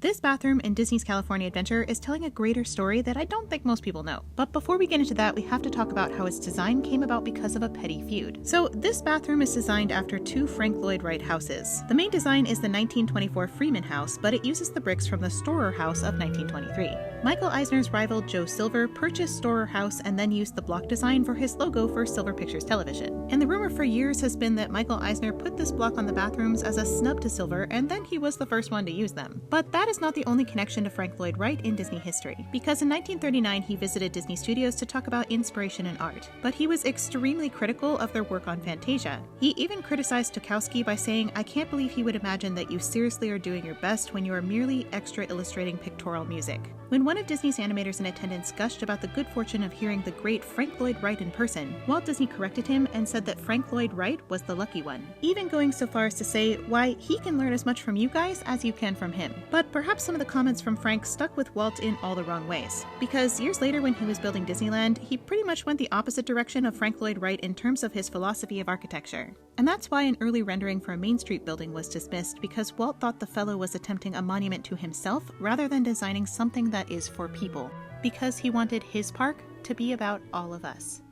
This bathroom in Disney's California Adventure is telling a greater story that I don't think most people know. But before we get into that, we have to talk about how its design came about because of a petty feud. So this bathroom is designed after two Frank Lloyd Wright houses. The main design is the 1924 Freeman House, but it uses the bricks from the Storer House of 1923. Michael Eisner's rival Joe Silver purchased Storer House and then used the block design for his logo for Silver Pictures Television. And the rumor for years has been that Michael Eisner put this block on the bathrooms as a snub to Silver, and then he was the first one to use them. But that is not the only connection to Frank Lloyd Wright in Disney history, because in 1939 he visited Disney Studios to talk about inspiration in art. But he was extremely critical of their work on Fantasia. He even criticized Stokowski by saying, "I can't believe he would imagine that you seriously are doing your best when you are merely extra illustrating pictorial music." When one of Disney's animators in attendance gushed about the good fortune of hearing the great Frank Lloyd Wright in person, Walt Disney corrected him and said that Frank Lloyd Wright was the lucky one, even going so far as to say, why, he can learn as much from you guys as you can from him. But perhaps some of the comments from Frank stuck with Walt in all the wrong ways, because years later when he was building Disneyland, he pretty much went the opposite direction of Frank Lloyd Wright in terms of his philosophy of architecture. And that's why an early rendering for a Main Street building was dismissed, because Walt thought the fellow was attempting a monument to himself rather than designing something that is for people, because he wanted his park to be about all of us.